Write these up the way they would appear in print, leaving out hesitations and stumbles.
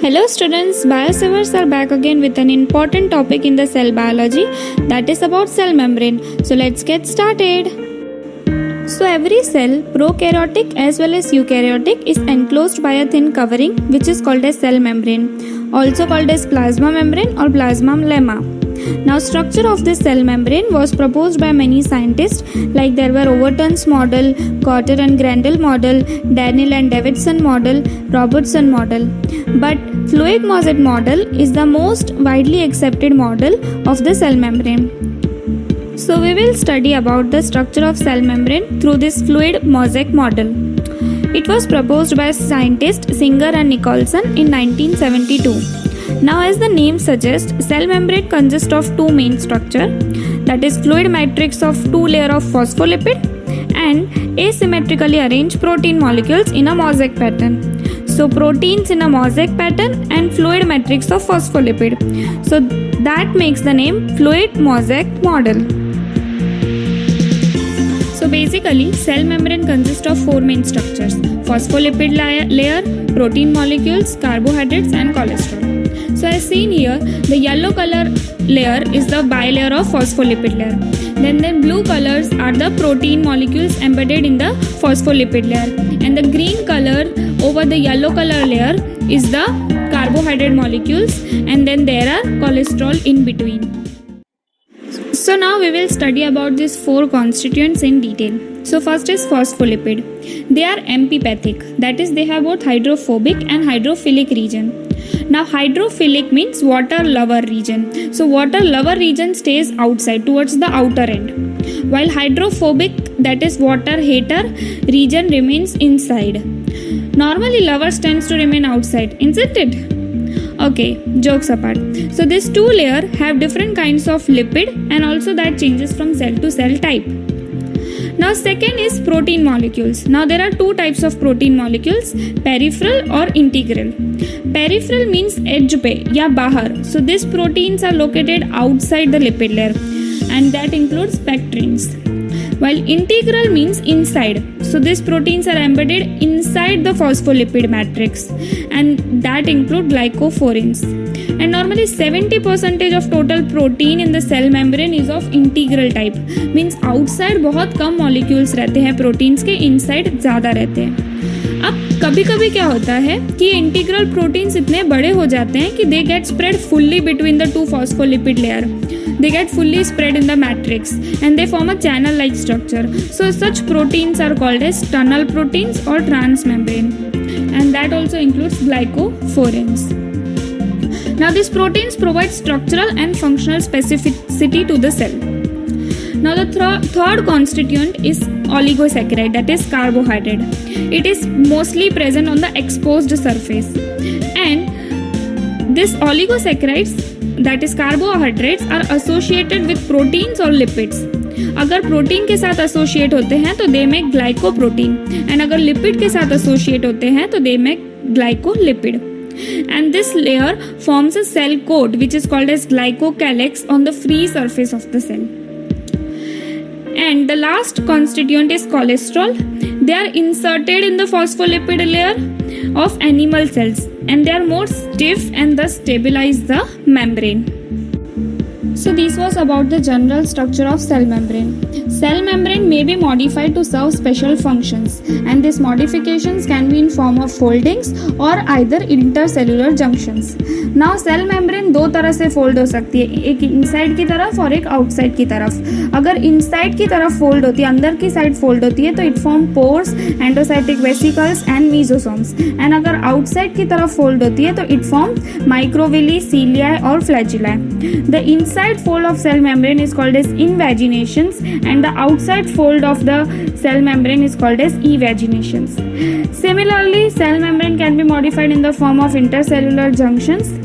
Hello students, biosavers are back again with an important topic in the cell biology, that is about cell membrane. So let's get started. So every cell, prokaryotic as well as eukaryotic, is enclosed by a thin covering which is called as cell membrane, also called as plasma membrane or plasma lemma. Now structure of this cell membrane was proposed by many scientists, like there were Overton's model, Cotter and Grendel model, Daniel and Davidson model, Robertson model. But fluid mosaic model is the most widely accepted model of the cell membrane. So we will study about the structure of cell membrane through this fluid mosaic model. It was proposed by scientists Singer and Nicholson in 1972. Now, as the name suggests, cell membrane consists of two main structures, that is fluid matrix of two layers of phospholipid and asymmetrically arranged protein molecules in a mosaic pattern. So proteins in a mosaic pattern and fluid matrix of phospholipid. So that makes the name fluid mosaic model. So basically, cell membrane consists of four main structures: phospholipid layer, protein molecules, carbohydrates and cholesterol. So as seen here, the yellow color layer is the bilayer of phospholipid layer. Then the blue colors are the protein molecules embedded in the phospholipid layer. And the green color over the yellow color layer is the carbohydrate molecules, and then there are cholesterol in between. So now we will study about these four constituents in detail. So first is phospholipid. They are amphipathic, that is they have both hydrophobic and hydrophilic region. Now hydrophilic means water lover region. So water lover region stays outside towards the outer end, while hydrophobic, that is water hater region, remains inside. Normally lovers tends to remain outside, isn't it? Okay, jokes apart. So these two layers have different kinds of lipid, and also that changes from cell to cell type. Now second is protein molecules. Now there are two types of protein molecules, peripheral or integral. Peripheral means edge pe ya bahar. So these proteins are located outside the lipid layer, and that includes pectins. While integral means inside. So these proteins are embedded inside the phospholipid matrix, and that include glycophorins. And normally 70% of total protein in the cell membrane is of integral type. Means outside बहुत कम molecules रहते हैं proteins के, inside ज़्यादा रहते हैं. अब कभी कभी क्या होता है कि इंटीग्रल प्रोटीन्स इतने बड़े हो जाते हैं कि they get spread fully between the two phospholipid layer. They get fully spread in the matrix and they form a channel-like structure. So such proteins are called as tunnel proteins or transmembrane, and that also includes glycophorins. Now these proteins provide structural and functional specificity to the cell. Now the third constituent is oligosaccharide, that is carbohydrate. It is mostly present on the exposed surface, and these oligosaccharides, that is carbohydrates, are associated with proteins or lipids. अगर protein के साथ associate होते हैं तो they make glycoprotein, and अगर lipid के साथ associate होते हैं तो they make glycolipid. And this layer forms a cell coat which is called as glycocalyx on the free surface of the cell. And the last constituent is cholesterol. They are inserted in the phospholipid layer of animal cells, and they are more stiff and thus stabilize the membrane. So this was about the general structure of cell membrane. Cell membrane may be modified to serve special functions, and these modifications can be in form of foldings or either intercellular junctions. Now cell membrane दो तरह से fold हो सकती है, एक inside की तरफ और एक आउटसाइड की तरफ. अगर इनसाइड की तरफ फोल्ड होती है, अंदर की साइड फोल्ड होती है, तो it form pores, endocytic vesicles and mesosomes. And अगर आउटसाइड की तरफ फोल्ड होती है तो इट फॉर्म माइक्रोविली, सीलियाई और flagella. The inside fold of cell membrane is called as invaginations, and the outside fold of the cell membrane is called as evaginations. Similarly, cell membrane can be modified in the form of intercellular junctions,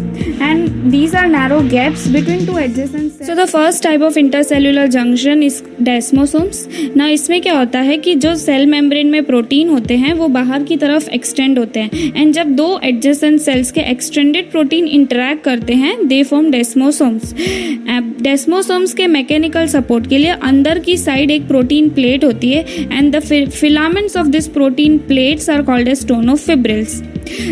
and these are narrow gaps between two adjacent cells. So the first type of intercellular junction is desmosomes. Now इसमें क्या होता है कि जो cell membrane में protein होते हैं वो बाहर की तरफ एक्सटेंड होते हैं, एंड जब दो एडजेसेंट सेल्स के एक्सटेंडेड प्रोटीन इंटरैक्ट करते हैं दे फॉर्म डेस्मोसोम्स. डेस्मोसोम्स के मैकेनिकल सपोर्ट के लिए अंदर की साइड एक प्रोटीन प्लेट होती है, and the filaments of this protein plates are called as tonofibrils.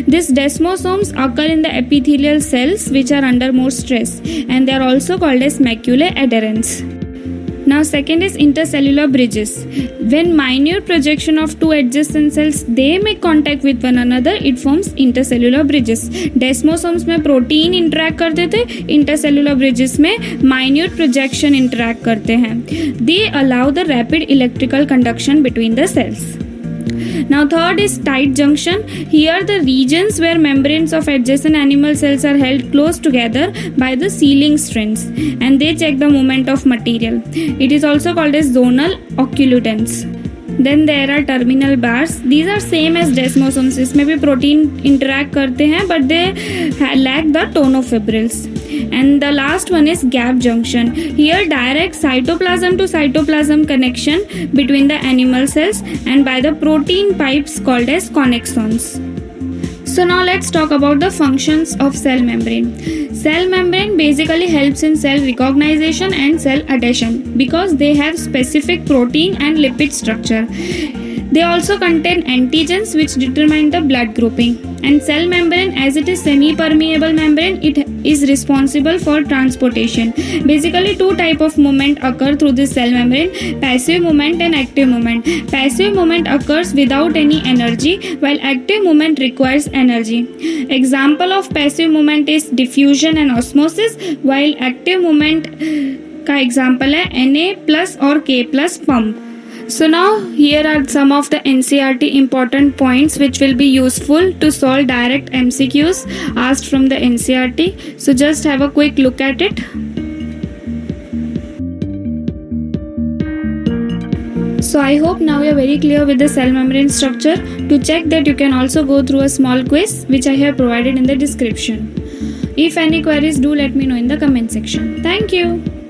These desmosomes occur in the epithelial cells which are under more stress, and they are also called as maculae adherens. Now second is intercellular bridges. When minute projection of two adjacent cells they make contact with one another, it forms intercellular bridges. Desmosomes में protein interact करते थे, intercellular bridges में minute projection interact करते हैं. They allow the rapid electrical conduction between the cells. Now third is tight junction. Here the regions where membranes of adjacent animal cells are held close together by the sealing strands, and they check the movement of material. It is also called as zonal occludens. Then there are terminal bars. These are same as desmosomes. इसमें भी protein interact करते हैं but they lack the tonofibrils. And the last one is gap junction. Here direct cytoplasm to cytoplasm connection between the animal cells and by the protein pipes called as connexons. So now let's talk about the functions of cell membrane. Cell membrane basically helps in cell recognition and cell adhesion because they have specific protein and lipid structure. They also contain antigens which determine the blood grouping. And cell membrane, as it is semi-permeable membrane, it is responsible for transportation. Basically two type of movement occur through this cell membrane: passive movement and active movement. Passive movement occurs without any energy while active movement requires energy. Example of passive movement is diffusion and osmosis, while active movement का example है Na+ और K+ pump. So now here are some of the NCERT important points which will be useful to solve direct MCQs asked from the NCERT. So just have a quick look at it. So I hope now you are very clear with the cell membrane structure. To check that, you can also go through a small quiz which I have provided in the description. If any queries, do let me know in the comment section. Thank you.